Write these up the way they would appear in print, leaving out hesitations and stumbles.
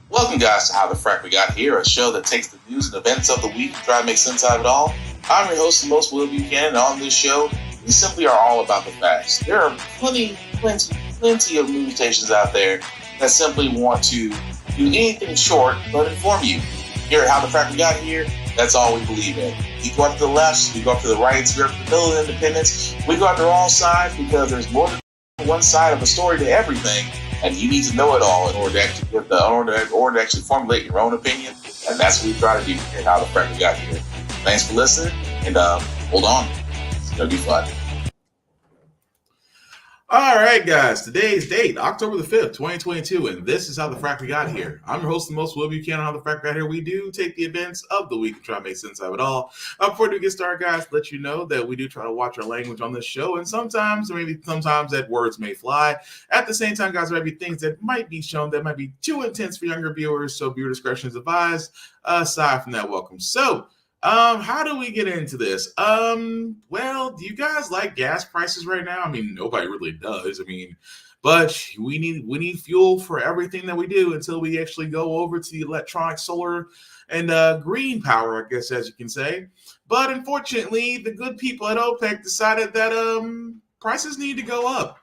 Welcome, guys, to How the Frack We Got Here, a show that takes the news and events of the week and try to make sense out of it all. I'm your host, the most Will Buchanan, and on this show, we simply are all about the facts. There are plenty of news stations out there that simply want to do anything short but inform you. Here at How the Frack We Got Here, that's all we believe in. We go up to the left, we go up to the right, we go up to the middle of independence, we go up to all sides because there's more than one side of a story to everything. And you need to know it all in order to actually formulate your own opinion. And that's what we try to do here at How the Frack We Got Here. Thanks for listening, and hold on. It's going to be fun. All right, guys. Today's date, October the 5th, 2022, and this is How the Frack We Got Here. I'm your host, the most Will Buchanan. How the Frack We Got Here. We do take the events of the week and try to make sense of it all. Before we get started, guys, let you know that we do try to watch our language on this show, and sometimes that words may fly. At the same time, guys, there might be things that might be shown that might be too intense for younger viewers, so viewer discretion is advised. Aside from that, welcome. So, how do we get into this? Well, do you guys like gas prices right now? I mean, nobody really does. But we need fuel for everything that we do until we actually go over to the electronic, solar, and green power, I guess, as you can say. But unfortunately, the good people at OPEC decided that prices need to go up.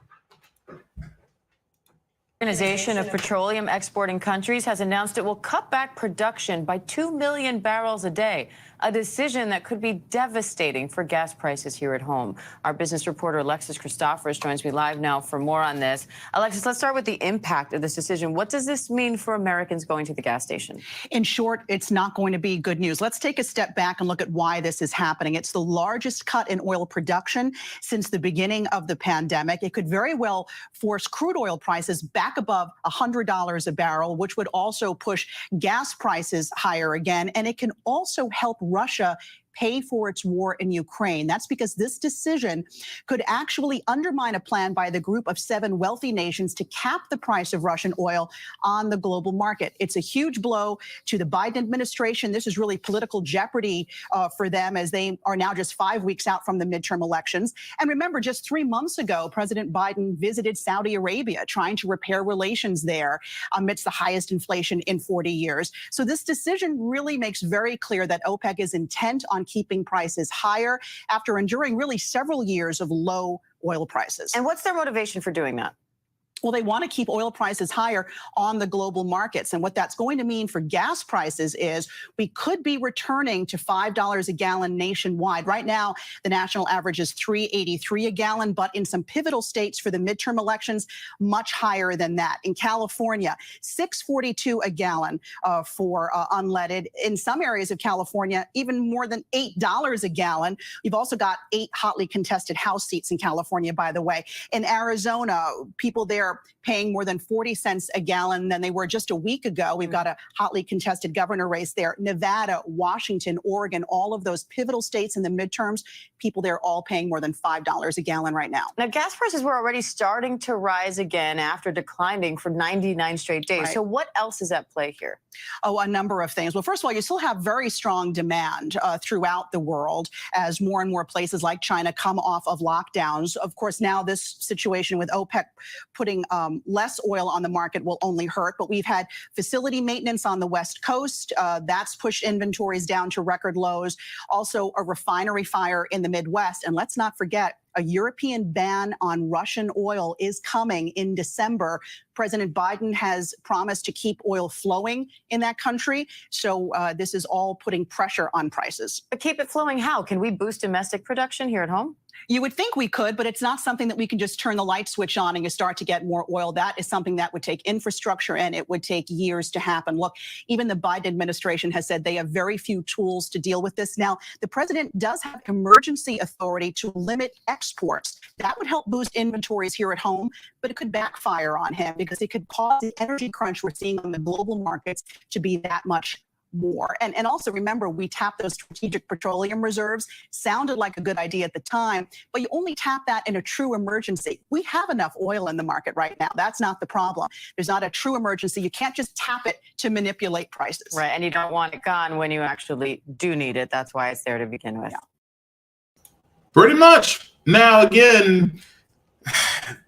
Organization of Petroleum Exporting Countries has announced it will cut back production by 2 million barrels a day, a decision that could be devastating for gas prices here at home. Our business reporter Alexis Christophorus joins me live now for more on this. Alexis, let's start with the impact of this decision. What does this mean for Americans going to the gas station? In short, it's not going to be good news. Let's take a step back and look at why this is happening. It's the largest cut in oil production since the beginning of the pandemic. It could very well force crude oil prices back above $100 a barrel, which would also push gas prices higher again. And it can also help Russia pay for its war in Ukraine. That's because this decision could actually undermine a plan by the group of 7 wealthy nations to cap the price of Russian oil on the global market. It's a huge blow to the Biden administration. This is really political jeopardy for them as they are now just 5 weeks out from the midterm elections. And remember, just 3 months ago, President Biden visited Saudi Arabia, trying to repair relations there amidst the highest inflation in 40 years. So this decision really makes very clear that OPEC is intent on keeping prices higher after enduring really several years of low oil prices. And what's their motivation for doing that? Well, they want to keep oil prices higher on the global markets. And what that's going to mean for gas prices is we could be returning to $5 a gallon nationwide. Right now, the national average is $3.83 a gallon, but in some pivotal states for the midterm elections, much higher than that. In California, $6.42 a gallon for unleaded. In some areas of California, even more than $8 a gallon. You've also got 8 hotly contested House seats in California, by the way. In Arizona, people there paying more than 40 cents a gallon than they were just a week ago. We've got a hotly contested governor race there. Nevada, Washington, Oregon, all of those pivotal states in the midterms, people there all paying more than $5 a gallon right now. Now, gas prices were already starting to rise again after declining for 99 straight days. Right. So what else is at play here? Oh, a number of things. Well, first of all, you still have very strong demand throughout the world as more and more places like China come off of lockdowns. Of course, now this situation with OPEC putting less oil on the market will only hurt. But we've had facility maintenance on the West Coast. That's pushed inventories down to record lows. Also, a refinery fire in the Midwest. And let's not forget, a European ban on Russian oil is coming in December. President Biden has promised to keep oil flowing in that country. So this is all putting pressure on prices. But keep it flowing how? Can we boost domestic production here at home? You would think we could, but it's not something that we can just turn the light switch on and you start to get more oil. That is something that would take infrastructure and it would take years to happen. Look, even the Biden administration has said they have very few tools to deal with this. Now, the president does have emergency authority to limit exports. That would help boost inventories here at home, but it could backfire on him because it could cause the energy crunch we're seeing on the global markets to be that much more. And also remember, we tapped those strategic petroleum reserves. Sounded like a good idea at the time, but you only tap that in a true emergency. We have enough oil in the market right now. That's not the problem. There's not a true emergency. You can't just tap it to manipulate prices. Right, and you don't want it gone when you actually do need it. That's why it's there to begin with. Yeah. Pretty much. Now, again,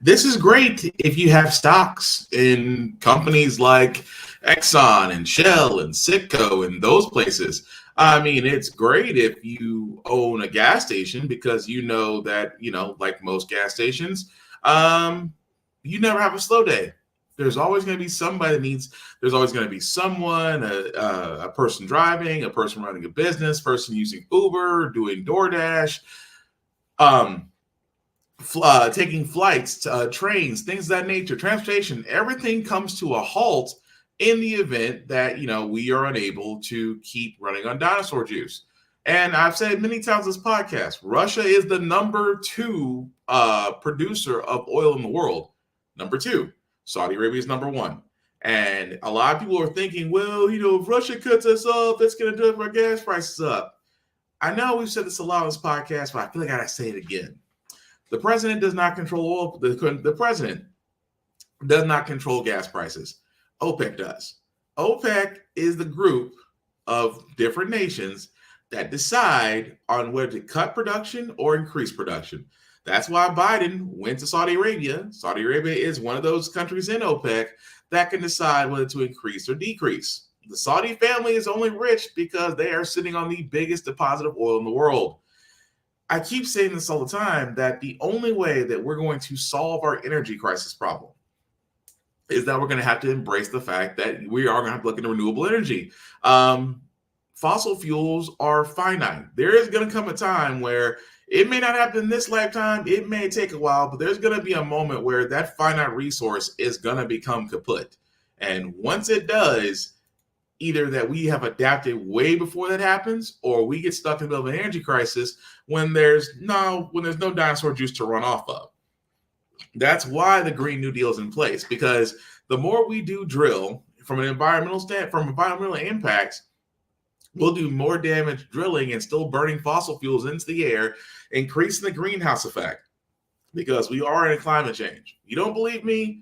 this is great if you have stocks in companies like Exxon and Shell and Citgo and those places. I mean, it's great if you own a gas station because you know that, like most gas stations, um, you never have a slow day. There's always going to be somebody that needs, there's always going to be someone, a person driving, a person running a business, person using Uber, doing DoorDash, taking flights, trains, things of that nature, transportation. Everything comes to a halt in the event that, we are unable to keep running on dinosaur juice. And I've said many times this podcast, Russia is the number 2 producer of oil in the world. Number 2. Saudi Arabia is number 1. And a lot of people are thinking, well, if Russia cuts us off, that's going to drive our gas prices up. I know we've said this a lot on this podcast, but I feel like I got to say it again. The president does not control oil. The president does not control gas prices. OPEC does. OPEC is the group of different nations that decide on whether to cut production or increase production. That's why Biden went to Saudi Arabia. Saudi Arabia is one of those countries in OPEC that can decide whether to increase or decrease. The Saudi family is only rich because they are sitting on the biggest deposit of oil in the world. I keep saying this all the time, that the only way that we're going to solve our energy crisis problem is that we're going to have to embrace the fact that we are going to have to look into renewable energy. Fossil fuels are finite. There is going to come a time where it may not happen in this lifetime. It may take a while, but there's going to be a moment where that finite resource is going to become kaput. And once it does, either that we have adapted way before that happens, or we get stuck in the middle of an energy crisis when there's no dinosaur juice to run off of. That's why the Green New Deal is in place, because the more we do drill from environmental impacts, we'll do more damage drilling and still burning fossil fuels into the air, increasing the greenhouse effect, because we are in a climate change. You don't believe me?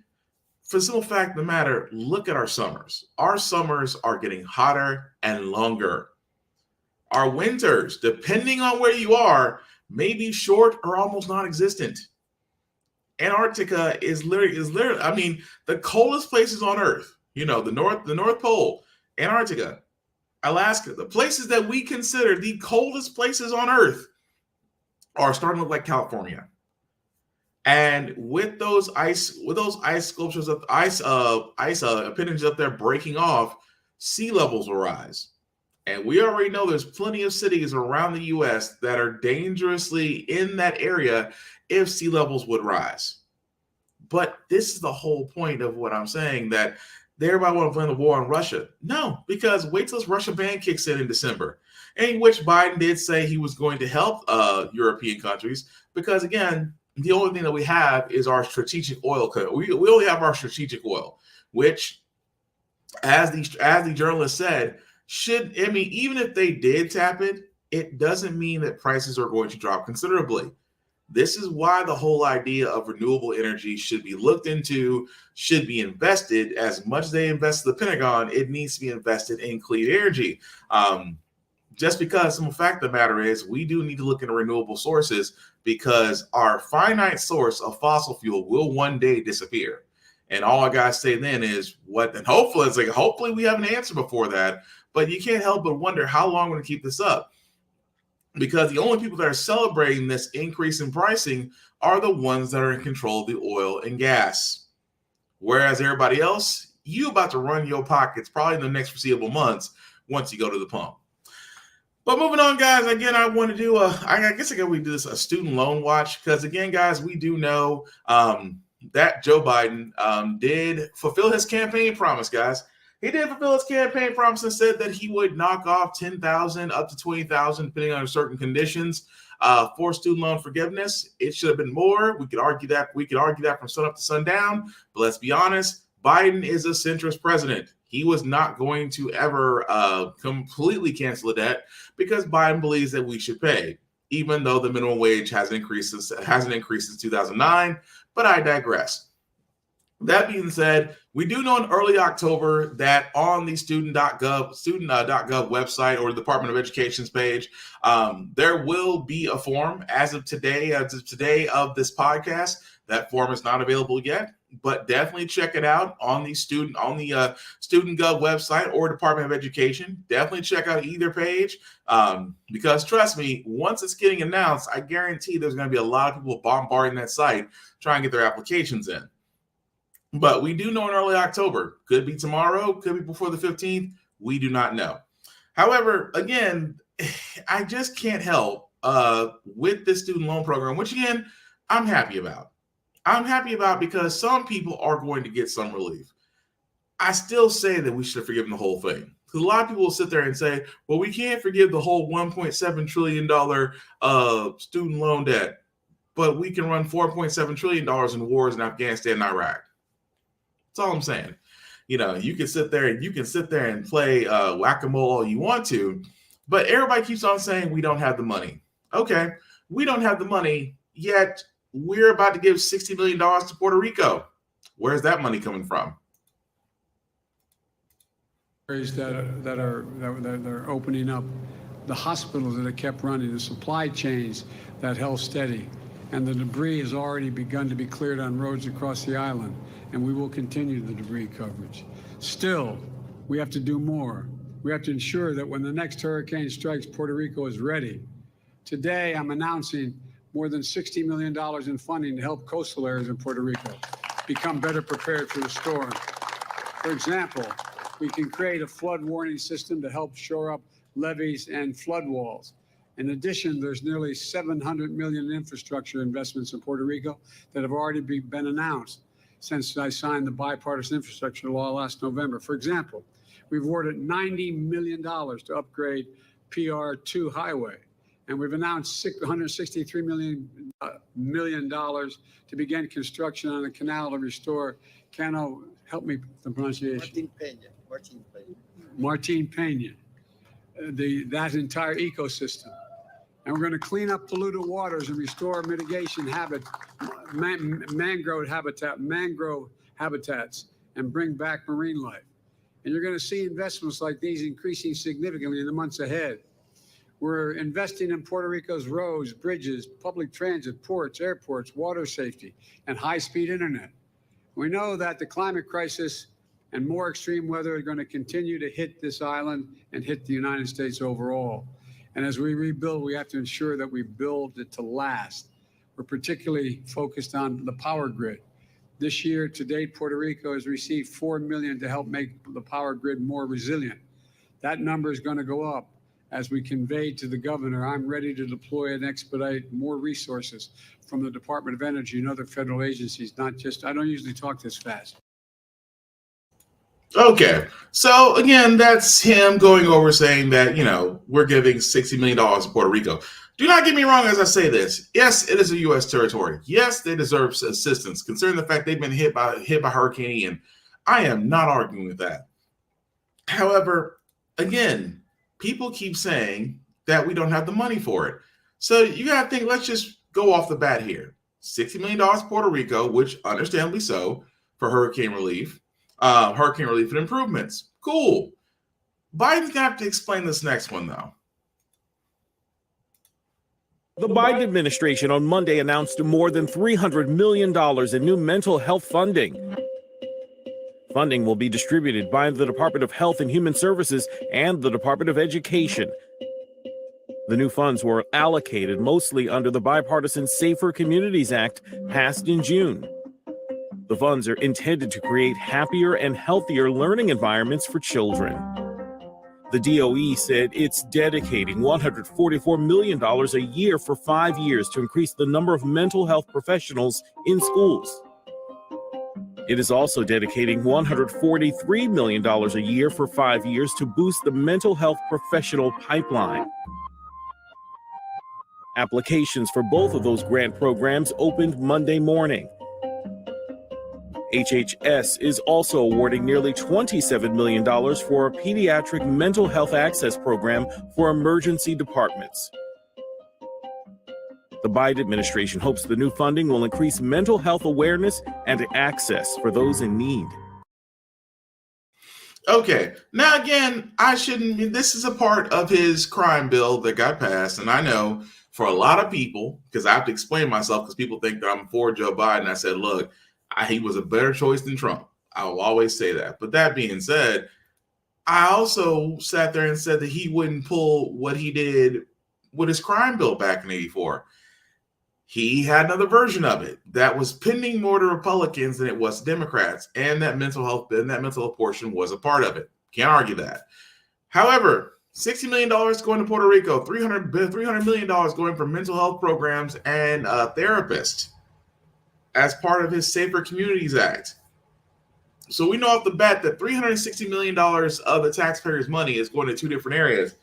For the simple fact of the matter, look at our summers. Our summers are getting hotter and longer. Our winters, depending on where you are, may be short or almost non-existent. Antarctica is literally, I mean, the coldest places on Earth, the North Pole, Antarctica, Alaska, the places that we consider the coldest places on Earth are starting to look like California. And with those ice sculptures, ice appendages up there breaking off, sea levels will rise. And we already know there's plenty of cities around the U.S. that are dangerously in that area if sea levels would rise. But this is the whole point of what I'm saying, that everybody want to blame the war on Russia. No, because wait till this Russia ban kicks in December, in which Biden did say he was going to help European countries, because again, the only thing that we have is our strategic oil. We only have our strategic oil, which, as the journalist said, even if they did tap it, it doesn't mean that prices are going to drop considerably. This is why the whole idea of renewable energy should be looked into, should be invested. As much as they invest in the Pentagon, it needs to be invested in clean energy. Just because the fact of the matter is, we do need to look into renewable sources, because our finite source of fossil fuel will one day disappear. And all I gotta say then is and hopefully we have an answer before that. But you can't help but wonder how long we're gonna keep this up, because the only people that are celebrating this increase in pricing are the ones that are in control of the oil and gas. Whereas everybody else, you about to run your pockets probably in the next foreseeable months once you go to the pump. But moving on, guys, again, I want to do we do this a student loan watch, because again, guys, we do know that Joe Biden did fulfill his campaign promise, guys. He did fulfill his campaign promise and said that he would knock off $10,000 up to $20,000, depending on certain conditions, for student loan forgiveness. It should have been more. We could argue that from sun up to sundown. But let's be honest, Biden is a centrist president. He was not going to ever completely cancel the debt, because Biden believes that we should pay, even though the minimum wage hasn't increased since 2009. But I digress. That being said, we do know in early October that on the student.gov website, or the Department of Education's page, there will be a form as of today of this podcast. That form is not available yet, but definitely check it out on the Student Gov website or Department of Education. Definitely check out either page, because trust me, once it's getting announced, I guarantee there's going to be a lot of people bombarding that site trying to get their applications in. But we do know in early October. Could be tomorrow, could be before the 15th. We do not know. However, again, I just can't help with this student loan program, which again, I'm happy about. I'm happy about because some people are going to get some relief. I still say that we should have forgiven the whole thing. Because a lot of people will sit there and say, well, we can't forgive the whole $1.7 trillion student loan debt, but we can run $4.7 trillion in wars in Afghanistan and Iraq. That's all I'm saying. You know, you can sit there and play whack-a-mole all you want to, but everybody keeps on saying we don't have the money. Okay, we don't have the money, yet we're about to give $60 million to Puerto Rico. Where's that money coming from? That are opening up, the hospitals that have kept running, the supply chains that held steady, and the debris has already begun to be cleared on roads across the island, and we will continue the debris coverage. Still, we have to do more. We have to ensure that when the next hurricane strikes, Puerto Rico is ready. Today, I'm announcing more than $60 million in funding to help coastal areas in Puerto Rico become better prepared for the storm. For example, we can create a flood warning system to help shore up levees and flood walls. In addition, there's nearly $700 million in infrastructure investments in Puerto Rico that have already been announced since I signed the bipartisan infrastructure law last November. For example, we've awarded $90 million to upgrade PR2 highway, and we've announced $163 million to begin construction on a canal to restore Cano, help me with the pronunciation. Martin Pena, that entire ecosystem. And we're going to clean up polluted waters and restore mitigation mangrove habitats, and bring back marine life. And you're going to see investments like these increasing significantly in the months ahead. We're investing in Puerto Rico's roads, bridges, public transit, ports, airports, water safety, and high-speed internet. We know that the climate crisis and more extreme weather are going to continue to hit this island and hit the United States overall. And as we rebuild, we have to ensure that we build it to last. We're particularly focused on the power grid. This year, to date, Puerto Rico has received $4 million to help make the power grid more resilient. That number is going to go up. As we conveyed to the governor, I'm ready to deploy and expedite more resources from the Department of Energy and other federal agencies, not just, I don't usually talk this fast. Okay, so again, that's him going over saying that, you know, we're giving $60 million to Puerto Rico. Do not get me wrong as I say this. Yes, it is a U.S. territory. Yes, they deserve assistance, considering the fact they've been hit by Hurricane Ian. I am not arguing with that. However, again, people keep saying that we don't have the money for it. So you got to think, let's just go off the bat here. $60 million to Puerto Rico, which understandably so, for hurricane relief and improvements. Cool. Biden's going to have to explain this next one, though. The Biden administration on Monday announced more than $300 million in new mental health funding. Funding will be distributed by the Department of Health and Human Services and the Department of Education. The new funds were allocated mostly under the bipartisan Safer Communities Act passed in June. The funds are intended to create happier and healthier learning environments for children. The DOE said it's dedicating $144 million a year for 5 years to increase the number of mental health professionals in schools. It is also dedicating $143 million a year for 5 years to boost the mental health professional pipeline. Applications for both of those grant programs opened Monday morning. HHS is also awarding nearly $27 million for a pediatric mental health access program for emergency departments. The Biden administration hopes the new funding will increase mental health awareness and access for those in need. Okay, now again, this is a part of his crime bill that got passed, and I know for a lot of people, because I have to explain myself because people think that I'm for Joe Biden. I said, look, he was a better choice than Trump. I will always say that. But that being said, I also sat there and said that he wouldn't pull what he did with his crime bill back in '84. He had another version of it that was pending more to Republicans than it was to Democrats, and that mental health portion was a part of it. Can't argue that. However, $60 million going to Puerto Rico, $300 million going for mental health programs and therapists as part of his Safer Communities Act. So we know off the bat that $360 million of the taxpayers' money is going to two different areas.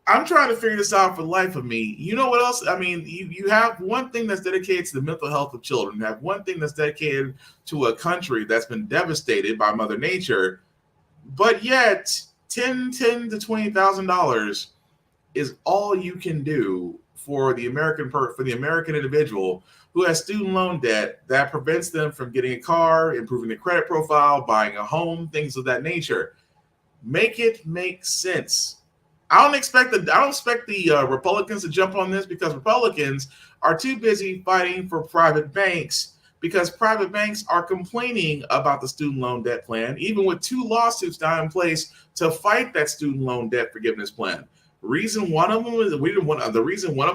I'm trying to figure this out for the life of me. You know what else? I mean, you have one thing that's dedicated to the mental health of children. You have one thing that's dedicated to a country that's been devastated by Mother Nature, but yet $10,000 to $20,000 is all you can do for the American individual who has student loan debt that prevents them from getting a car, improving their credit profile, buying a home, things of that nature. Make it make sense. I don't expect the Republicans to jump on this because Republicans are too busy fighting for private banks, because private banks are complaining about the student loan debt plan, even with 2 lawsuits now in place to fight that student loan debt forgiveness plan. The reason one of them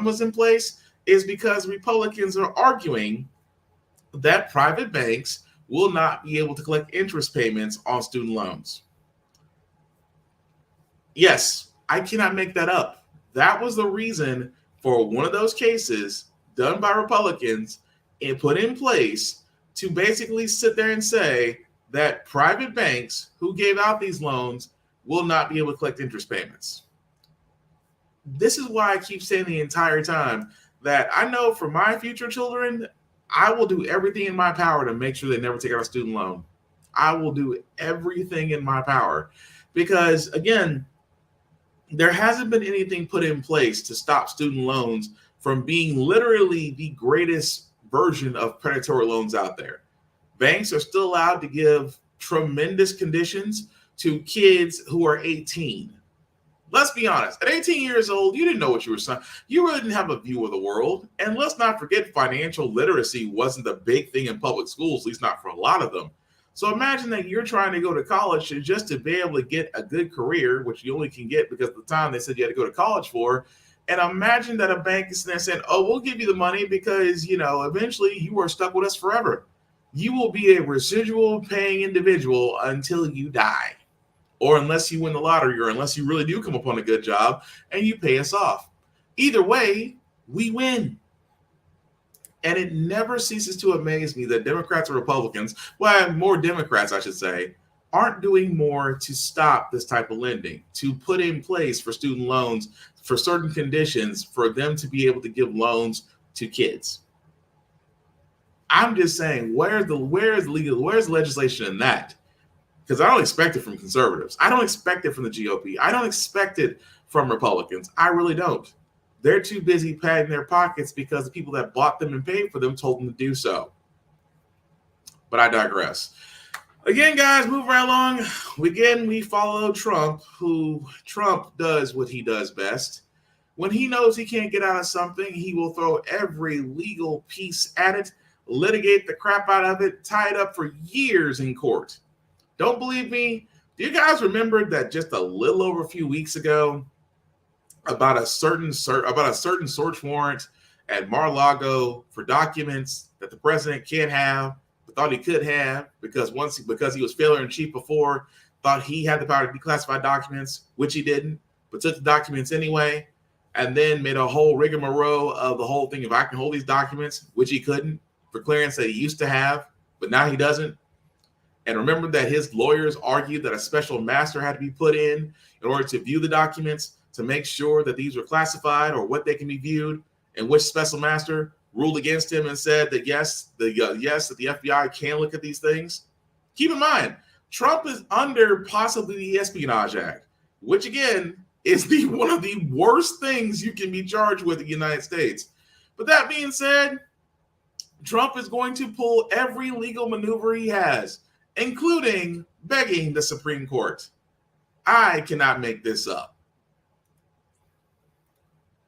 was in place is because Republicans are arguing that private banks will not be able to collect interest payments on student loans. Yes, I cannot make that up. That was the reason for one of those cases done by Republicans and put in place to basically sit there and say that private banks who gave out these loans will not be able to collect interest payments. This is why I keep saying the entire time that I know for my future children, I will do everything in my power to make sure they never take out a student loan. I will do everything in my power because, again, there hasn't been anything put in place to stop student loans from being literally the greatest version of predatory loans out there. Banks are still allowed to give tremendous conditions to kids who are 18. Let's be honest. At 18 years old, you didn't know what you were signing. You really didn't have a view of the world. And let's not forget, financial literacy wasn't the big thing in public schools, at least not for a lot of them. So imagine that you're trying to go to college just to be able to get a good career, which you only can get because at the time they said you had to go to college for. And imagine that a bank is there saying, oh, we'll give you the money because, eventually you are stuck with us forever. You will be a residual paying individual until you die. Or unless you win the lottery, or unless you really do come upon a good job and you pay us off. Either way, we win. And it never ceases to amaze me that Democrats or Republicans, well, more Democrats, I should say, aren't doing more to stop this type of lending, to put in place for student loans, for certain conditions, for them to be able to give loans to kids. I'm just saying, where's legislation in that? Because I don't expect it from conservatives. I don't expect it from the GOP. I don't expect it from Republicans. I really don't. They're too busy padding their pockets because the people that bought them and paid for them told them to do so. But I digress. Again, guys, moving right along. We follow Trump, who Trump does what he does best. When he knows he can't get out of something, he will throw every legal piece at it, litigate the crap out of it, tie it up for years in court. Don't believe me? Do you guys remember that just a little over a few weeks ago about a certain search warrant at Mar-a-Lago for documents that the president can't have, but thought he could have because he was failure in chief before, thought he had the power to declassify documents, which he didn't, but took the documents anyway, and then made a whole rigmarole of the whole thing. If I can hold these documents, which he couldn't, for clearance that he used to have, but now he doesn't. And remember that his lawyers argued that a special master had to be put in order to view the documents to make sure that these were classified or what they can be viewed, and which special master ruled against him and said that that the FBI can look at these things. Keep in mind, Trump is under possibly the Espionage Act, which again is one of the worst things you can be charged with in the United States. But that being said, Trump is going to pull every legal maneuver he has, including begging the Supreme Court. I cannot make this up.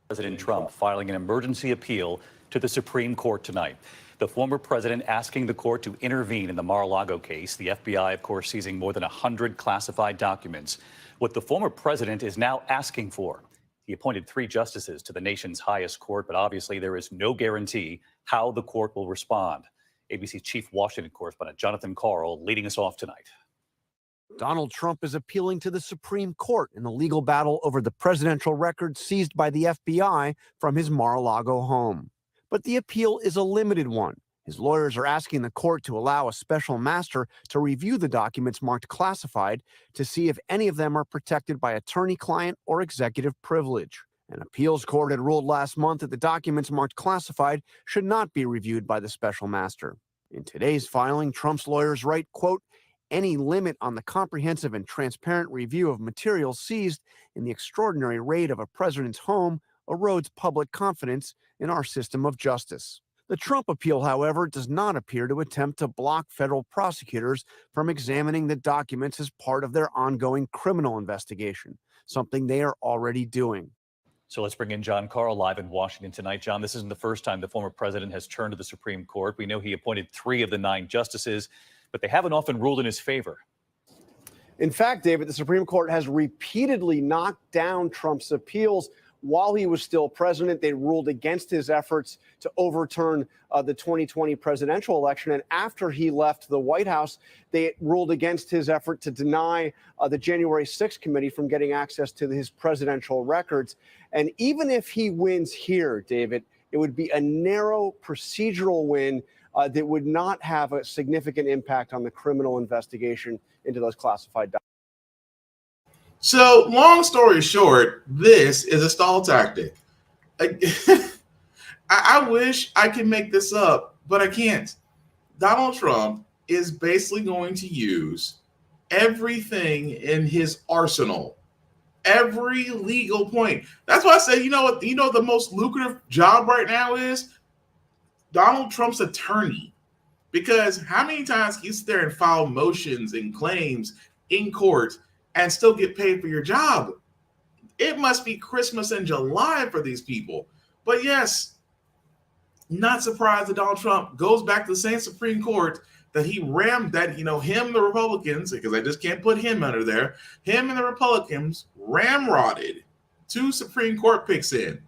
President Trump filing an emergency appeal to the Supreme Court tonight. The former president asking the court to intervene in the Mar-a-Lago case. The FBI, of course, seizing more than 100 classified documents. What the former president is now asking for. He appointed 3 justices to the nation's highest court, but obviously there is no guarantee how the court will respond. ABC Chief Washington correspondent Jonathan Karl leading us off tonight. Donald Trump is appealing to the Supreme Court in the legal battle over the presidential records seized by the FBI from his Mar-a-Lago home. But the appeal is a limited one. His lawyers are asking the court to allow a special master to review the documents marked classified to see if any of them are protected by attorney-client or executive privilege. An appeals court had ruled last month that the documents marked classified should not be reviewed by the special master. In today's filing, Trump's lawyers write, quote, "Any limit on the comprehensive and transparent review of materials seized in the extraordinary raid of a president's home erodes public confidence in our system of justice." The Trump appeal, however, does not appear to attempt to block federal prosecutors from examining the documents as part of their ongoing criminal investigation, something they are already doing. So let's bring in John Karl live in Washington tonight. John, this isn't the first time the former president has turned to the Supreme Court. We know he appointed 3 of the 9 justices, but they haven't often ruled in his favor. In fact, David, the Supreme Court has repeatedly knocked down Trump's appeals. While he was still president, they ruled against his efforts to overturn the 2020 presidential election. And after he left the White House, they ruled against his effort to deny the January 6th committee from getting access to his presidential records. And even if he wins here, David, it would be a narrow procedural win that would not have a significant impact on the criminal investigation into those classified documents. So, long story short, this is a stall tactic. I wish I could make this up, but I can't. Donald Trump is basically going to use everything in his arsenal, every legal point. That's why I say, you know what? You know the most lucrative job right now is Donald Trump's attorney. Because how many times can you sit there and file motions and claims in court and still get paid for your job? It must be Christmas in July for these people. But yes, not surprised that Donald Trump goes back to the same Supreme Court that he rammed, that, him, the Republicans, because I just can't put him under there, him and the Republicans ramrodded 2 Supreme Court picks in,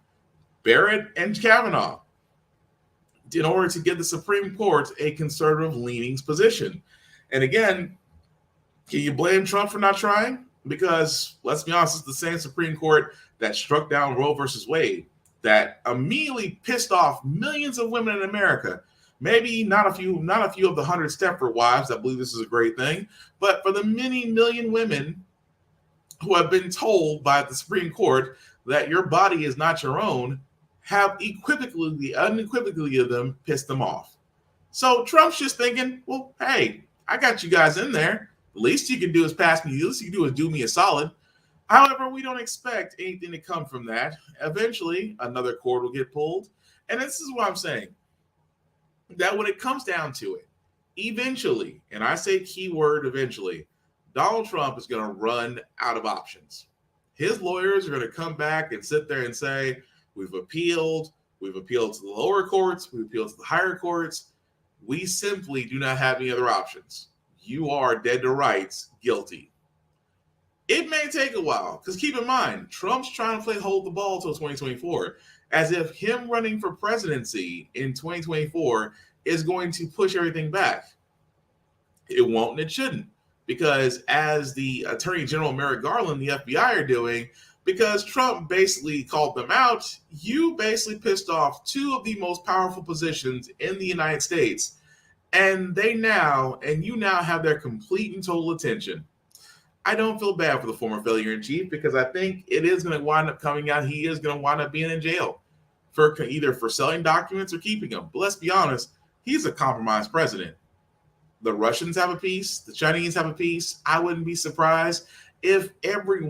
Barrett and Kavanaugh, in order to give the Supreme Court a conservative leanings position. And again, can you blame Trump for not trying? Because let's be honest, it's the same Supreme Court that struck down Roe versus Wade, that immediately pissed off millions of women in America. Maybe not a few of the 100 Stepford wives that believe this is a great thing, but for the many million women who have been told by the Supreme Court that your body is not your own, have unequivocally of them pissed them off. So Trump's just thinking, well, hey, I got you guys in there. The least you can do is pass me. The least you can do is do me a solid. However, we don't expect anything to come from that. Eventually, another cord will get pulled. And this is what I'm saying, that when it comes down to it, eventually, and I say keyword eventually, Donald Trump is going to run out of options. His lawyers are going to come back and sit there and say, we've appealed to the lower courts, we've appealed to the higher courts. We simply do not have any other options. You are dead to rights, guilty. It may take a while, because keep in mind, Trump's trying to play hold the ball till 2024, as if him running for presidency in 2024 is going to push everything back. It won't and it shouldn't, because as the Attorney General Merrick Garland, the FBI are doing, because Trump basically called them out, you basically pissed off 2 of the most powerful positions in the United States. And you now have their complete and total attention. I don't feel bad for the former failure-in-chief, because I think it is going to wind up coming out. He is going to wind up being in jail for either for selling documents or keeping them. But let's be honest, he's a compromised president. The Russians have a piece. The Chinese have a piece. I wouldn't be surprised if every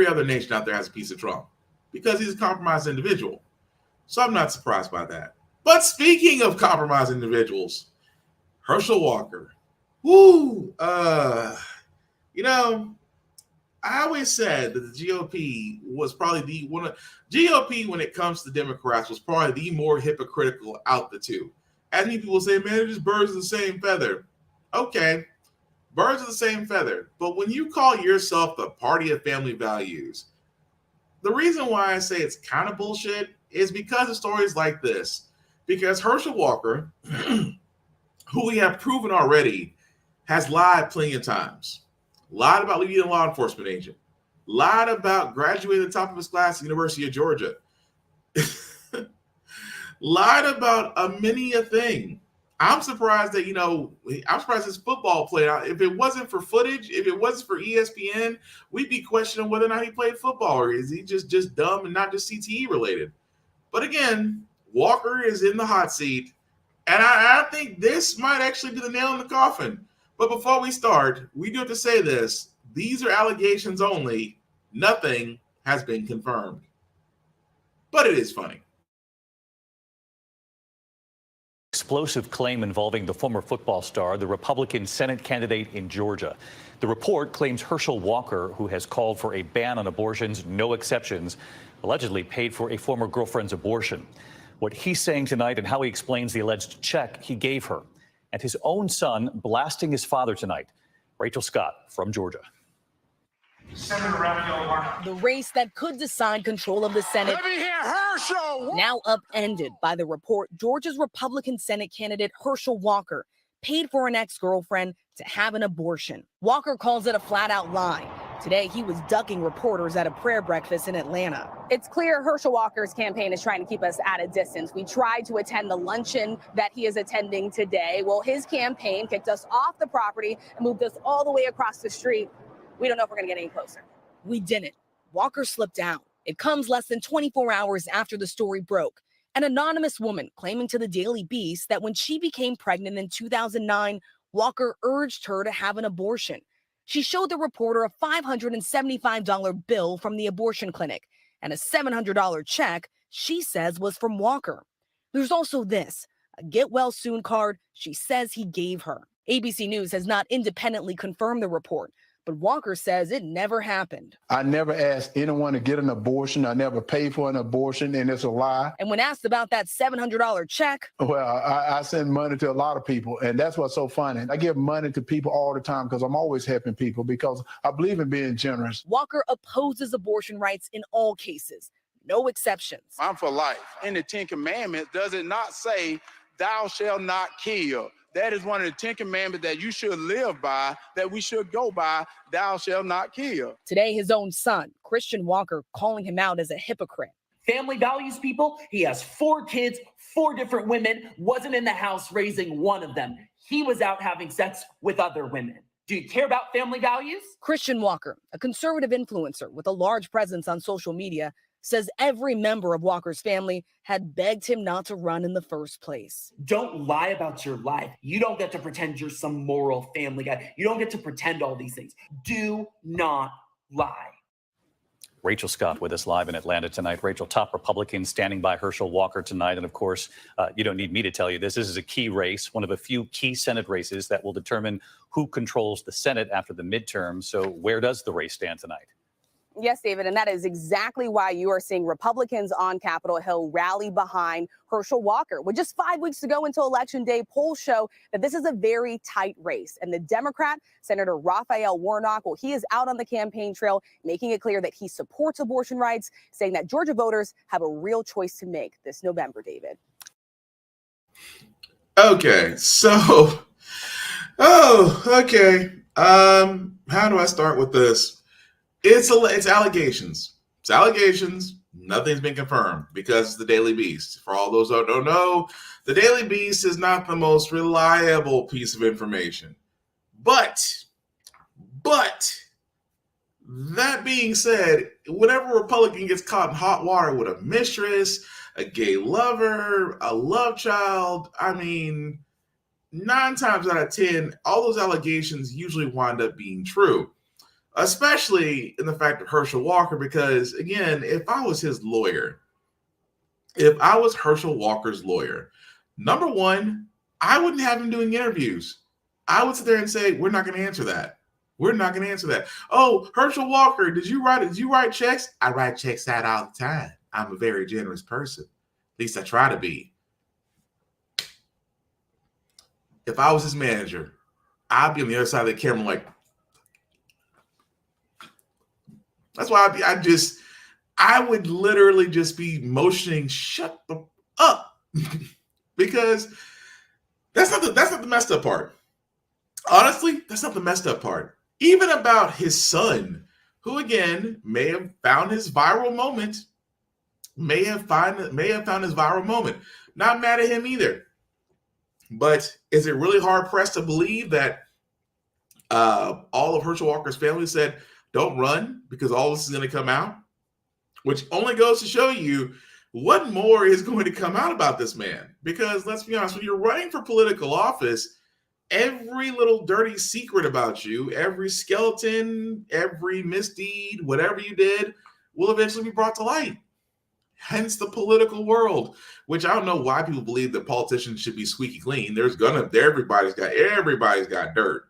other nation out there has a piece of Trump, because he's a compromised individual. So I'm not surprised by that. But speaking of compromised individuals, Herschel Walker. I always said that the GOP was probably GOP when it comes to Democrats was probably the more hypocritical out the two. As many people say, man, they're just birds of the same feather. Okay, birds of the same feather. But when you call yourself the party of family values, the reason why I say it's kind of bullshit is because of stories like this. Because Herschel Walker, who we have proven already, has lied plenty of times. Lied about being a law enforcement agent. Lied about graduating at the top of his class at the University of Georgia. Lied about many a thing. I'm surprised that, I'm surprised his football played out. If it wasn't for footage, if it wasn't for ESPN, we'd be questioning whether or not he played football, or is he just dumb and not just CTE related. But again, Walker is in the hot seat, and I think this might actually be the nail in the coffin. But before we start, we do have to say this. These are allegations only. Nothing has been confirmed. But it is funny. Explosive claim involving the former football star, the Republican Senate candidate in Georgia. The report claims Herschel Walker, who has called for a ban on abortions, no exceptions, allegedly paid for a former girlfriend's abortion. What he's saying tonight and how he explains the alleged check he gave her. And his own son blasting his father tonight. Rachel Scott from Georgia. The race that could decide control of the Senate now upended by the report Georgia's Republican Senate candidate Herschel Walker paid for an ex-girlfriend to have an abortion. Walker calls it a flat-out lie. Today, he was ducking reporters at a prayer breakfast in Atlanta. It's clear Herschel Walker's campaign is trying to keep us at a distance. We tried to attend the luncheon that he is attending today. Well, his campaign kicked us off the property and moved us all the way across the street. We don't know if we're going to get any closer. We didn't. Walker slipped out. It comes less than 24 hours after the story broke. An anonymous woman claiming to the Daily Beast that when she became pregnant in 2009, Walker urged her to have an abortion. She showed the reporter a $575 bill from the abortion clinic and a $700 check she says was from Walker. There's also this, a get well soon card she says he gave her. ABC News has not independently confirmed the report, but Walker says it never happened. I never asked anyone to get an abortion. I never paid for an abortion, and it's a lie. And when asked about that $700 check, well, I send money to a lot of people, and that's what's so funny. I give money to people all the time because I'm always helping people because I believe in being generous. Walker opposes abortion rights in all cases, no exceptions. I'm for life. In the Ten Commandments, does it not say, thou shalt not kill? That is one of the 10 commandments that you should live by, that we should go by, thou shalt not kill. Today, his own son, Christian Walker, calling him out as a hypocrite. Family values, people. He has 4 kids, 4 different women, wasn't in the house raising one of them. He was out having sex with other women. Do you care about family values? Christian Walker, a conservative influencer with a large presence on social media, says every member of Walker's family had begged him not to run in the first place. Don't lie about your life. You don't get to pretend you're some moral family guy. You don't get to pretend all these things. Do not lie. Rachel Scott with us live in Atlanta tonight. Rachel, top Republicans standing by Herschel Walker tonight. And of course, you don't need me to tell you this. This is a key race, one of a few key Senate races that will determine who controls the Senate after the midterm. So where does the race stand tonight? Yes, David, and that is exactly why you are seeing Republicans on Capitol Hill rally behind Herschel Walker. With just 5 weeks to go until Election Day, polls show that this is a very tight race. And the Democrat, Senator Raphael Warnock, well, he is out on the campaign trail, making it clear that he supports abortion rights, saying that Georgia voters have a real choice to make this November, David. Okay, so, okay. How do I start with this? It's allegations. It's allegations. Nothing's been confirmed because it's the Daily Beast. For all those who don't know, the Daily Beast is not the most reliable piece of information. But that being said, whenever a Republican gets caught in hot water with a mistress, a gay lover, a love child, I mean, 9 times out of 10, all those allegations usually wind up being true. Especially in the fact of Herschel Walker, because, again, if I was his lawyer, if I was Herschel Walker's lawyer, number one, I wouldn't have him doing interviews. I would sit there and say, we're not going to answer that. We're not going to answer that. Oh, Herschel Walker, did you write checks? I write checks out all the time. I'm a very generous person. At least I try to be. If I was his manager, I'd be on the other side of the camera like, that's why I would literally just be motioning, shut the up. Because that's not the messed up part. Honestly, that's not the messed up part. Even about his son, who again may have found his viral moment. May have found his viral moment. Not mad at him either. But is it really hard pressed to believe that all of Herschel Walker's family said, don't run because all this is going to come out? Which only goes to show you what more is going to come out about this man. Because let's be honest, when you're running for political office, every little dirty secret about you, every skeleton, every misdeed, whatever you did, will eventually be brought to light. Hence the political world, which I don't know why people believe that politicians should be squeaky clean. Everybody's got dirt.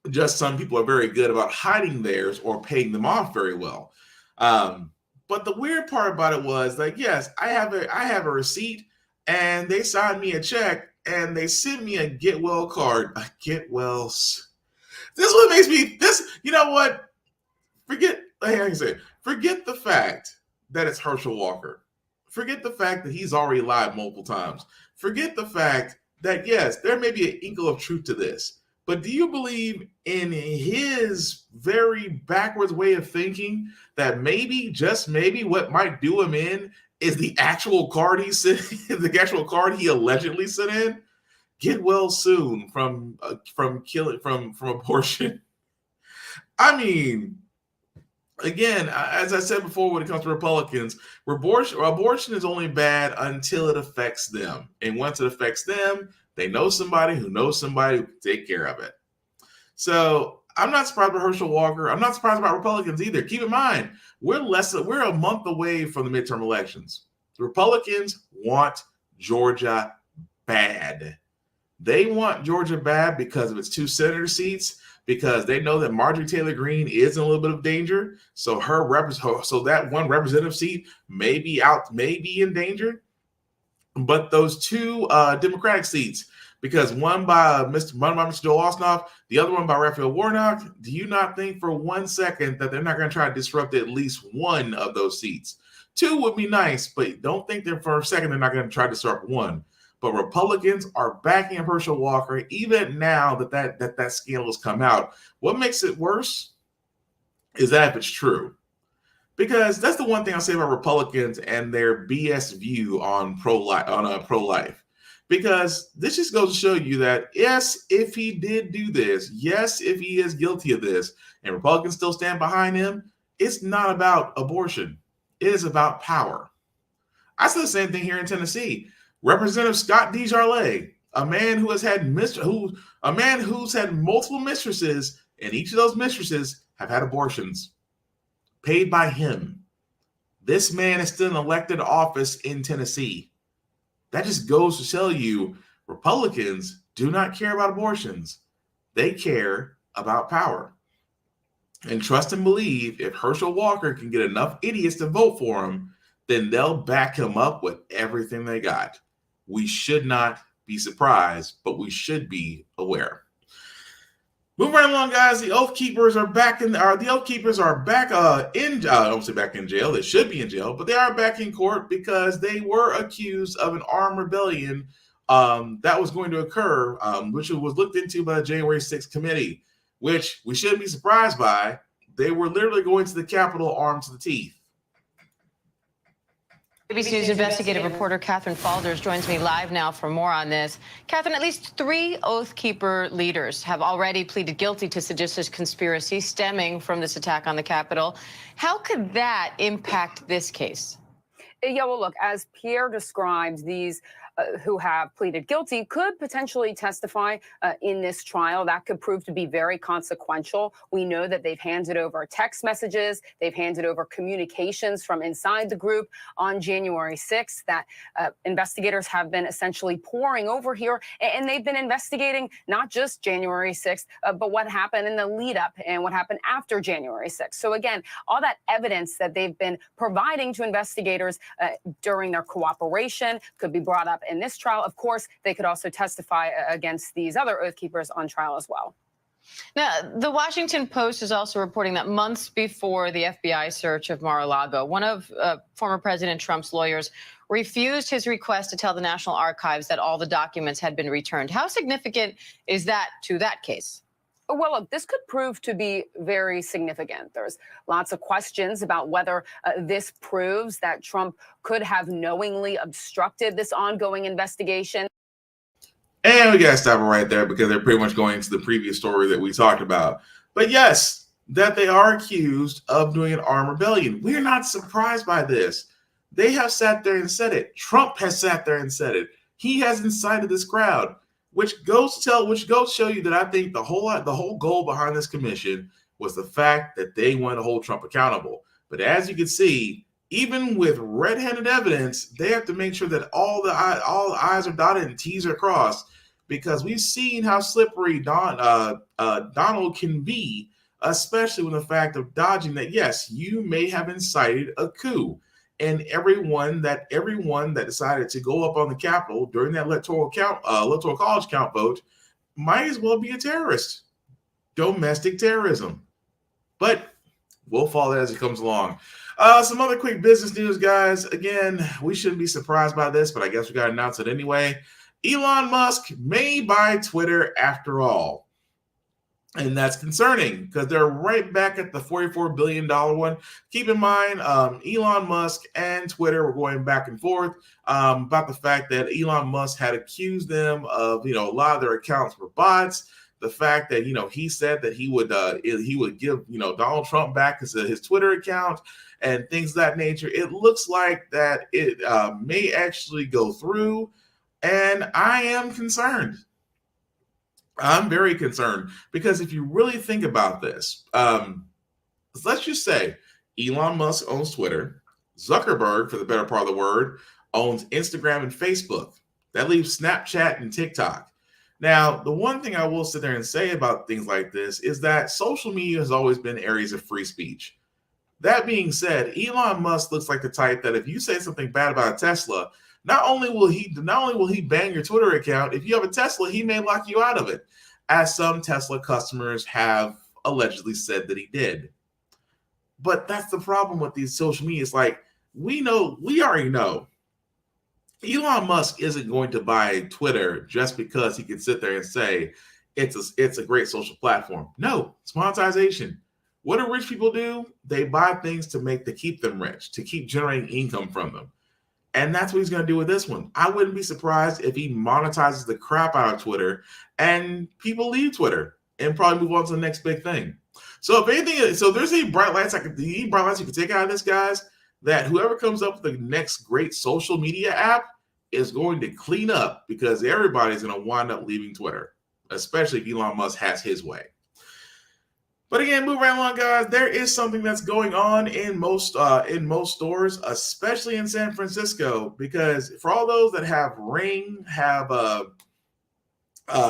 Just some people are very good about hiding theirs or paying them off very well. But the weird part about it was like, yes, I have a receipt, and they signed me a check, and they sent me a get well card. A get well. This is what makes me you know what? Forget the fact that it's Herschel Walker. Forget the fact that he's already lied multiple times. Forget the fact that, yes, there may be an inkle of truth to this. But do you believe in his very backwards way of thinking that maybe, just maybe, what might do him in is the actual card he sent, the actual card he allegedly sent in? Get well soon from abortion. I mean, again, as I said before, when it comes to Republicans, abortion is only bad until it affects them. And once it affects them, they know somebody who knows somebody who can take care of it. So I'm not surprised by Herschel Walker. I'm not surprised about Republicans either. Keep in mind, we're a month away from the midterm elections. The Republicans want Georgia bad. They want Georgia bad because of its 2 senator seats, because they know that Marjorie Taylor Greene is in a little bit of danger. So that one representative seat may be in danger. But those 2 Democratic seats, because one by Mr. Joe Ossoff, the other one by Raphael Warnock, do you not think for 1 second that they're not going to try to disrupt at least one of those seats? 2 would be nice, but don't think that for a second they're not going to try to disrupt one. But Republicans are backing up Herschel Walker even now that scandal has come out. What makes it worse is that if it's true. Because that's the one thing I'll say about Republicans and their BS view on pro-life. Because this just goes to show you that, yes, if he did do this, yes, if he is guilty of this, and Republicans still stand behind him, it's not about abortion. It is about power. I said the same thing here in Tennessee. Representative Scott DeJarlais, a man who's had multiple mistresses, and each of those mistresses have had abortions paid by him. This man is still in elected office in Tennessee. That just goes to tell you Republicans do not care about abortions. They care about power. And trust and believe if Herschel Walker can get enough idiots to vote for him, then they'll back him up with everything they got. We should not be surprised, but we should be aware. Moving right along, guys. The Oath Keepers are back in. The Oath Keepers are back in. I don't say back in jail. They should be in jail, but they are back in court because they were accused of an armed rebellion that was going to occur, which was looked into by the January 6th committee, which we shouldn't be surprised by. They were literally going to the Capitol armed to the teeth. ABC News investigative reporter Catherine Falders joins me live now for more on this. Catherine, at least 3 Oath Keeper leaders have already pleaded guilty to seditious conspiracy stemming from this attack on the Capitol. How could that impact this case? Yeah, well, look, as Pierre described, these who have pleaded guilty could potentially testify in this trial. That could prove to be very consequential. We know that they've handed over text messages, they've handed over communications from inside the group on January 6th that investigators have been essentially poring over here, and they've been investigating not just January 6th, but what happened in the lead up and what happened after January 6th. So again, all that evidence that they've been providing to investigators during their cooperation could be brought up in this trial. Of course, they could also testify against these other Oath Keepers on trial as well. Now, the Washington Post is also reporting that months before the FBI search of Mar-a-Lago, one of former President Trump's lawyers refused his request to tell the National Archives that all the documents had been returned. How significant is that to that case? Well, look, this could prove to be very significant. There's lots of questions about whether this proves that Trump could have knowingly obstructed this ongoing investigation. And we got to stop it right there because they're pretty much going into the previous story that we talked about. But yes, that they are accused of doing an armed rebellion. We're not surprised by this. They have sat there and said it. Trump has sat there and said it. He has incited this crowd, which goes to show you that I think the whole goal behind this commission was the fact that they want to hold Trump accountable. But as you can see, even with red-handed evidence, they have to make sure that all the I's are dotted and T's are crossed, because we've seen how slippery Donald can be, especially with the fact of dodging that, yes, you may have incited a coup. And everyone that decided to go up on the Capitol during that electoral college count vote might as well be a terrorist. Domestic terrorism. But we'll follow that as it comes along. Some other quick business news, guys. Again, we shouldn't be surprised by this, but I guess we got to announce it anyway. Elon Musk may buy Twitter after all. And that's concerning because they're right back at the $44 billion one. Keep in mind, Elon Musk and Twitter were going back and forth about the fact that Elon Musk had accused them of, a lot of their accounts were bots. The fact that, he said that he would give, Donald Trump back his Twitter account and things of that nature. It looks like that it may actually go through. And I am concerned. I'm very concerned because if you really think about this, let's just say Elon Musk owns Twitter. Zuckerberg, for the better part of the word, owns Instagram and Facebook. That leaves Snapchat and TikTok. Now, the one thing I will sit there and say about things like this is that social media has always been areas of free speech. That being said, Elon Musk looks like the type that if you say something bad about a Tesla, not only will he ban your Twitter account, if you have a Tesla, he may lock you out of it, as some Tesla customers have allegedly said that he did. But that's the problem with these social media. It's like, we already know Elon Musk isn't going to buy Twitter just because he can sit there and say it's a great social platform. No, it's monetization. What do rich people do? They buy things to keep them rich, to keep generating income from them. And that's what he's going to do with this one. I wouldn't be surprised if he monetizes the crap out of Twitter and people leave Twitter and probably move on to the next big thing. So if anything, there's any bright lights you can take out of this, guys, that whoever comes up with the next great social media app is going to clean up, because everybody's going to wind up leaving Twitter, especially if Elon Musk has his way. But again, moving right along, guys, there is something that's going on in most stores, especially in San Francisco, because for all those that have Ring, have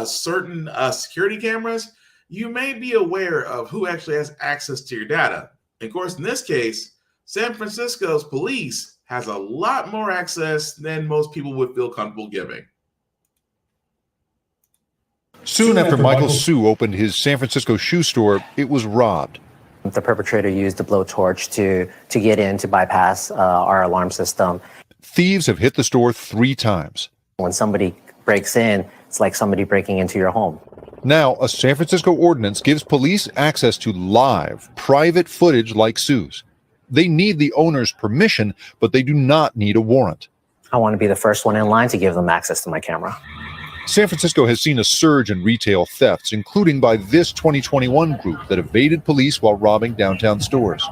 certain security cameras, you may be aware of who actually has access to your data. And of course, in this case, San Francisco's police has a lot more access than most people would feel comfortable giving. Soon after Michael Sue opened his San Francisco shoe store, it was robbed. The perpetrator used a blowtorch to get in, to bypass our alarm system. Thieves have hit the store 3 times. When somebody breaks in, it's like somebody breaking into your home. Now, a San Francisco ordinance gives police access to live, private footage like Sue's. They need the owner's permission, but they do not need a warrant. I want to be the first one in line to give them access to my camera. San Francisco has seen a surge in retail thefts, including by this 2021 group that evaded police while robbing downtown stores.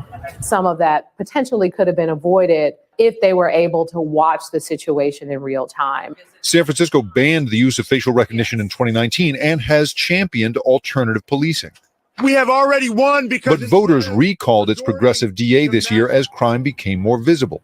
Some of that potentially could have been avoided if they were able to watch the situation in real time. San Francisco banned the use of facial recognition in 2019 and has championed alternative policing. We have already won because But voters recalled its progressive DA this year as crime became more visible.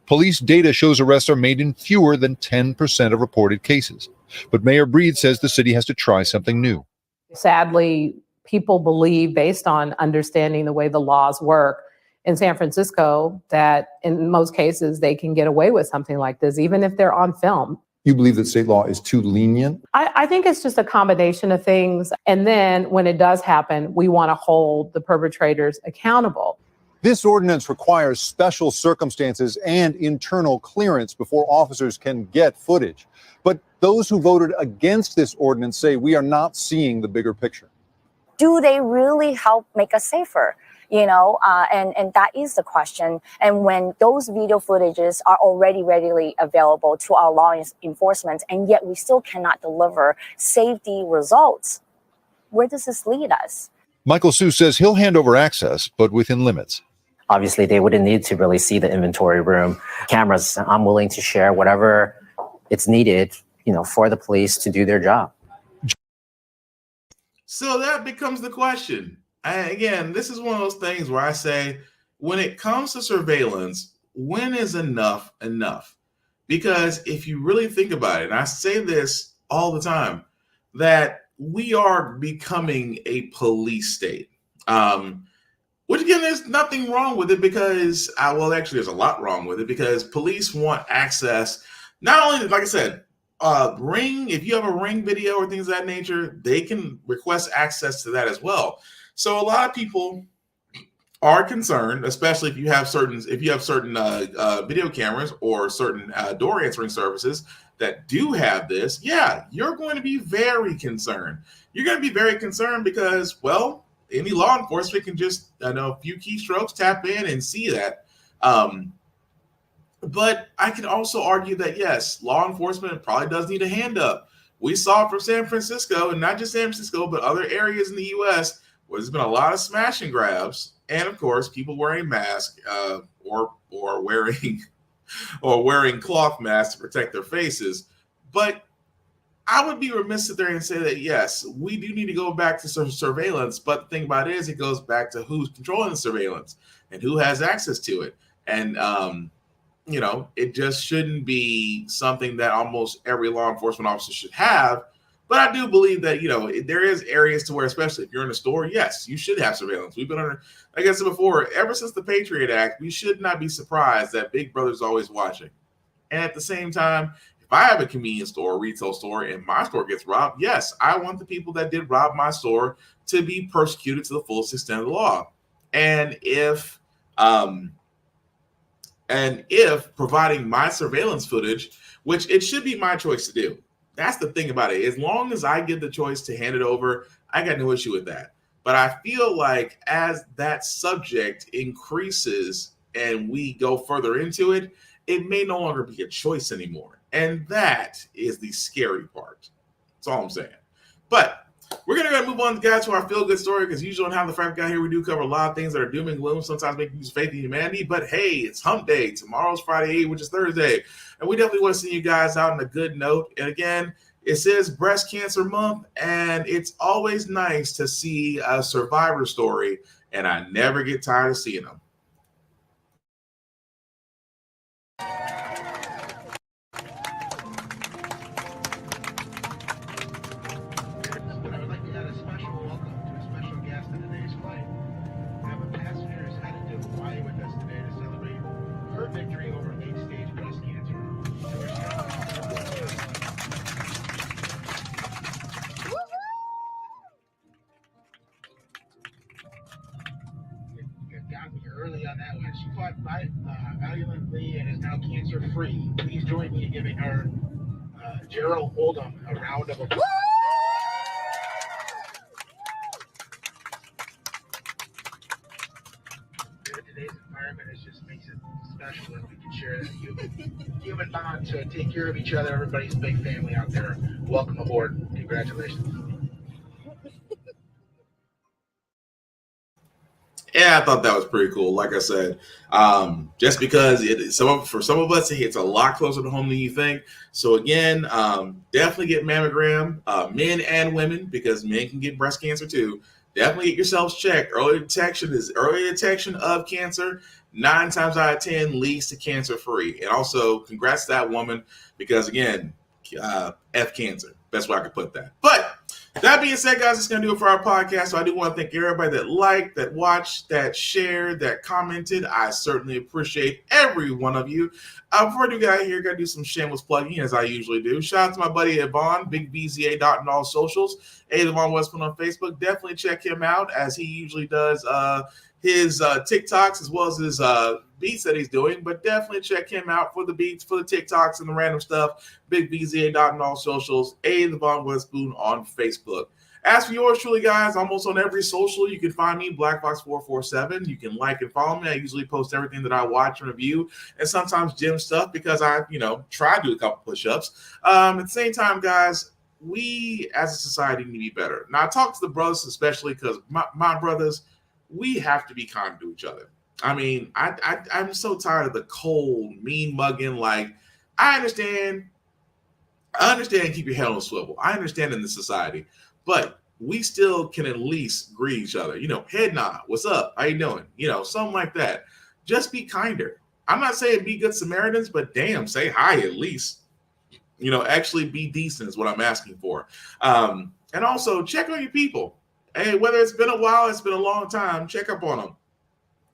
Police data shows arrests are made in fewer than 10% of reported cases. But Mayor Breed says the city has to try something new. Sadly, people believe, based on understanding the way the laws work in San Francisco, that in most cases they can get away with something like this, even if they're on film. You believe that state law is too lenient? I think it's just a combination of things. And then when it does happen, we want to hold the perpetrators accountable. This ordinance requires special circumstances and internal clearance before officers can get footage. But those who voted against this ordinance say we are not seeing the bigger picture. Do they really help make us safer? And that is the question. And when those video footages are already readily available to our law enforcement, and yet we still cannot deliver safety results, where does this lead us? Michael Su says he'll hand over access, but within limits. Obviously, they wouldn't need to really see the inventory room. Cameras, I'm willing to share whatever it's needed, for the police to do their job. So that becomes the question. Again, this is one of those things where I say, when it comes to surveillance, when is enough enough? Because if you really think about it, and I say this all the time, that we are becoming a police state. Which again, there's nothing wrong with it because, actually there's a lot wrong with it because police want access. Not only, like I said, Ring, if you have a Ring video or things of that nature, they can request access to that as well. So a lot of people are concerned, especially if you have certain video cameras or certain door answering services that do have this. Yeah, you're going to be very concerned. You're going to be very concerned because, any law enforcement can just, a few keystrokes, tap in and see that. But I can also argue that, yes, law enforcement probably does need a hand up. We saw from San Francisco, and not just San Francisco, but other areas in the U.S., where there's been a lot of smash and grabs, and of course, people wearing masks or wearing cloth masks to protect their faces. But I would be remiss to there and say that, yes, we do need to go back to some surveillance. But the thing about it is, it goes back to who's controlling the surveillance and who has access to it. And, it just shouldn't be something that almost every law enforcement officer should have. But I do believe that, there is areas to where, especially if you're in a store, yes, you should have surveillance. We've been under, like I said before, ever since the Patriot Act, we should not be surprised that Big Brother's always watching. And at the same time, if I have a convenience store or retail store and my store gets robbed, yes, I want the people that did rob my store to be persecuted to the fullest extent of the law. And if providing my surveillance footage, which it should be my choice to do. That's the thing about it. As long as I get the choice to hand it over, I got no issue with that. But I feel like as that subject increases and we go further into it, it may no longer be a choice anymore. And that is the scary part. That's all I'm saying. But we're going to move on, guys, to our feel-good story, because usually on How the Frack Got Here, we do cover a lot of things that are doom and gloom, sometimes make you lose faith in humanity. But hey, it's hump day. Tomorrow's Friday, which is Thursday. And we definitely want to see you guys out on a good note. And again, it says Breast Cancer Month, and it's always nice to see a survivor story, and I never get tired of seeing them. Victory over late-stage breast cancer. Got me early on that one. She fought valiantly and is now cancer-free. Please join me in giving her Gerald Oldham a round of applause. Today's environment just makes it special that we can share that human bond to take care of each other. Everybody's a big family out there. Welcome aboard. Congratulations. Yeah, I thought that was pretty cool. Like I said, just because for some of us, it's a lot closer to home than you think. So again, definitely get mammogram, men and women, because men can get breast cancer too. Definitely get yourselves checked. Early detection of cancer. 9 times out of 10 leads to cancer free. And also, congrats to that woman, because again, F cancer. Best way I could put that. But that being said, guys, it's going to do it for our podcast. So I do want to thank everybody that liked, that watched, that shared, that commented. I certainly appreciate every one of you. Before I do get out of here, got to do some shameless plugging, as I usually do. Shout out to my buddy Yvonne, BigBZA on all socials. Yvonne Westman on Facebook. Definitely check him out, as he usually does his TikToks as well as his beats that he's doing. But definitely check him out for the beats, for the TikToks, and the random stuff. BigBZA on all socials. Yvonne Westboon on Facebook. As for yours truly, guys, almost on every social, you can find me, BlackFox447. You can like and follow me. I usually post everything that I watch and review, and sometimes gym stuff, because I, try to do a couple push-ups. At the same time, guys, we as a society need to be better. Now, I talk to the brothers especially, because my brothers, we have to be kind to each other. I mean, I'm so tired of the cold, mean mugging. Like, I understand keep your head on a swivel. I understand in this society, but we still can at least greet each other. Head nod, what's up? How you doing? Something like that. Just be kinder. I'm not saying be good Samaritans, but damn, say hi at least. Actually be decent is what I'm asking for. And also check on your people. Hey, whether it's been a while, it's been a long time, check up on them.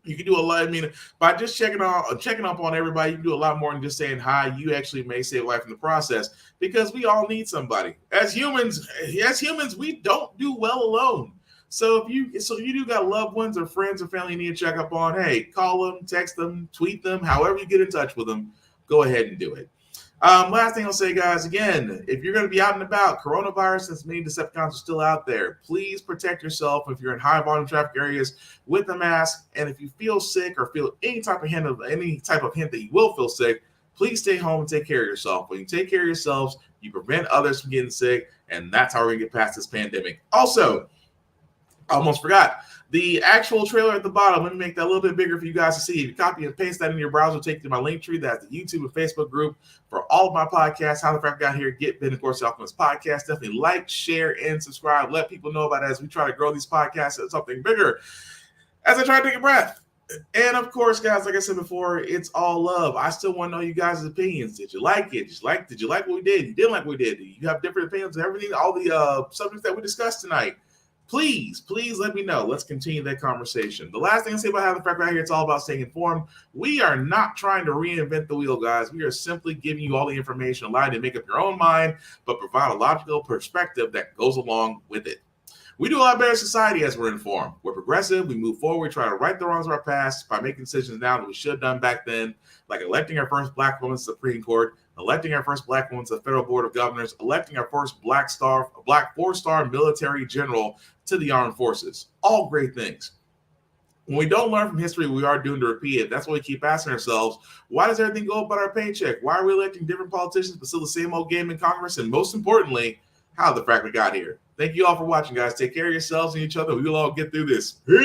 You can do a lot. By just checking up on everybody, you can do a lot more than just saying hi. You actually may save life in the process, because we all need somebody. As humans, we don't do well alone. So if you do got loved ones or friends or family you need to check up on, hey, call them, text them, tweet them, however you get in touch with them, go ahead and do it. Last thing I'll say, guys, again, if you're going to be out and about, coronavirus, since many Decepticons are still out there, please protect yourself if you're in high volume traffic areas with a mask. And if you feel sick or feel any type of hint that you will feel sick, please stay home and take care of yourself. When you take care of yourselves, you prevent others from getting sick, and that's how we're going to get past this pandemic. Also, I almost forgot. The actual trailer at the bottom, let me make that a little bit bigger for you guys to see. If you copy and paste that in your browser, take you to my link tree. That's the YouTube and Facebook group for all of my podcasts. How the Frack Got Here, Get Ben, of course, Alchemist Podcast. Definitely like, share, and subscribe. Let people know about it as we try to grow these podcasts into something bigger. As I try to take a breath. And of course, guys, like I said before, it's all love. I still want to know you guys' opinions. Did you like it? Did you like what we did? You didn't like what we did? You have different opinions on everything, all the subjects that we discussed tonight. Please let me know. Let's continue that conversation. The last thing I say about How the Frack Right here, it's all about staying informed. We are not trying to reinvent the wheel, guys. We are simply giving you all the information, allowing you to make up your own mind, but provide a logical perspective that goes along with it. We do a lot better society as we're informed. We're progressive. We move forward. We try to right the wrongs of our past by making decisions now that we should have done back then, like electing our first Black woman to the Supreme Court, electing our first Black woman to the Federal Board of Governors, electing our first Black 4-star military general to the armed forces. All great things. When we don't learn from history, we are doomed to repeat it. That's why we keep asking ourselves, why does everything go up on our paycheck? Why are we electing different politicians but still the same old game in Congress? And most importantly, how the Frack we got here. Thank you all for watching, guys. Take care of yourselves and each other. We will all get through this. Peace.